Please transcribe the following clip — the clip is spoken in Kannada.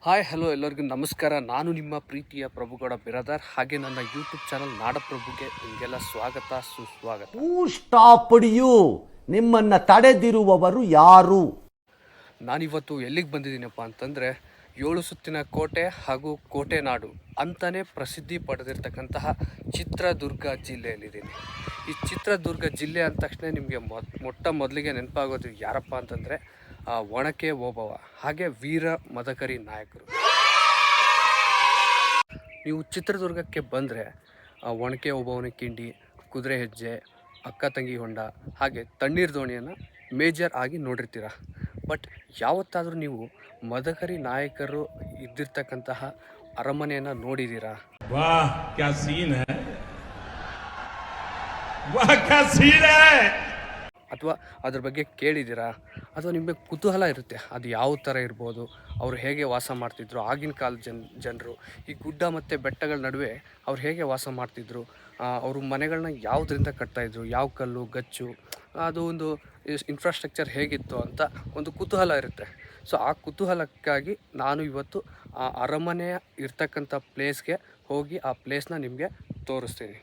ಹಾಯ್ ಹಲೋ ಎಲ್ಲರಿಗೂ ನಮಸ್ಕಾರ. ನಾನು ನಿಮ್ಮ ಪ್ರೀತಿಯ ಪ್ರಭುಗೌಡ ಬಿರಾದಾರ್. ಹಾಗೆ ನನ್ನ ಯೂಟ್ಯೂಬ್ ಚಾನಲ್ ನಾಡಪ್ರಭುಗೆ ನಿಮಗೆಲ್ಲ ಸ್ವಾಗತ ಸುಸ್ವಾಗತ. ಸ್ಟಾಪ್ಡ್ ಯು, ನಿಮ್ಮನ್ನು ತಡೆದಿರುವವರು ಯಾರು? ನಾನಿವತ್ತು ಎಲ್ಲಿಗೆ ಬಂದಿದ್ದೀನಪ್ಪ ಅಂತಂದರೆ 7 ಸುತ್ತಿನ ಕೋಟೆ ಹಾಗೂ ಕೋಟೆ ನಾಡು ಅಂತಲೇ ಪ್ರಸಿದ್ಧಿ ಪಡೆದಿರ್ತಕ್ಕಂತಹ ಚಿತ್ರದುರ್ಗ ಜಿಲ್ಲೆಯಲ್ಲಿದ್ದೀನಿ. ಈ ಚಿತ್ರದುರ್ಗ ಜಿಲ್ಲೆ ಅಂದ ತಕ್ಷಣ ನಿಮಗೆ ಮೊದಲಿಗೆ ನೆನಪಾಗೋದು ಯಾರಪ್ಪ ಅಂತಂದರೆ ಒಣಕೆ ಓಬವ್ವ, ಹಾಗೆ ವೀರ ಮದಕರಿ ನಾಯಕರು. ನೀವು ಚಿತ್ರದುರ್ಗಕ್ಕೆ ಬಂದರೆ ಒಣಕೆ ಓಬವ್ವನ ಕಿಂಡಿ, ಕುದುರೆ ಹೆಜ್ಜೆ, ಅಕ್ಕ ತಂಗಿ ಹೊಂಡ, ಹಾಗೆ ತಣ್ಣೀರು ದೋಣಿಯನ್ನು ಮೇಜರ್ ಆಗಿ ನೋಡಿರ್ತೀರ. ಬಟ್ ಯಾವತ್ತಾದರೂ ನೀವು ಮದಕರಿ ನಾಯಕರು ಇದ್ದಿರ್ತಕ್ಕಂತಹ ಅರಮನೆಯನ್ನು ನೋಡಿದ್ದೀರಾ? ವಾಹ್ ಕ್ಯಾ ಸೀನ್ ಹೈ, ವಾಹ್ ಕ್ಯಾ ಸೀನ್ ಹೈ. ಅಥವಾ ಅದ್ರ ಬಗ್ಗೆ ಕೇಳಿದ್ದೀರಾ? ಅಥವಾ ನಿಮಗೆ ಕುತೂಹಲ ಇರುತ್ತೆ ಅದು ಯಾವ ಥರ ಇರ್ಬೋದು, ಅವರು ಹೇಗೆ ವಾಸ ಮಾಡ್ತಿದ್ರು, ಆಗಿನ ಕಾಲದ ಜನರು ಈ ಗುಡ್ಡ ಮತ್ತು ಬೆಟ್ಟಗಳ ನಡುವೆ ಅವ್ರು ಹೇಗೆ ವಾಸ ಮಾಡ್ತಿದ್ರು, ಅವರು ಮನೆಗಳನ್ನ ಯಾವುದರಿಂದ ಕಟ್ತಾಯಿದ್ರು, ಯಾವ ಕಲ್ಲು ಗಚ್ಚು, ಅದು ಒಂದು ಇನ್ಫ್ರಾಸ್ಟ್ರಕ್ಚರ್ ಹೇಗಿತ್ತು ಅಂತ ಒಂದು ಕುತೂಹಲ ಇರುತ್ತೆ. ಸೊ ಆ ಕುತೂಹಲಕ್ಕಾಗಿ ನಾನು ಇವತ್ತು ಆ ಅರಮನೆಯ ಇರ್ತಕ್ಕಂಥ ಪ್ಲೇಸ್ಗೆ ಹೋಗಿ ಆ ಪ್ಲೇಸ್ನ ನಿಮಗೆ ತೋರಿಸ್ತೀನಿ.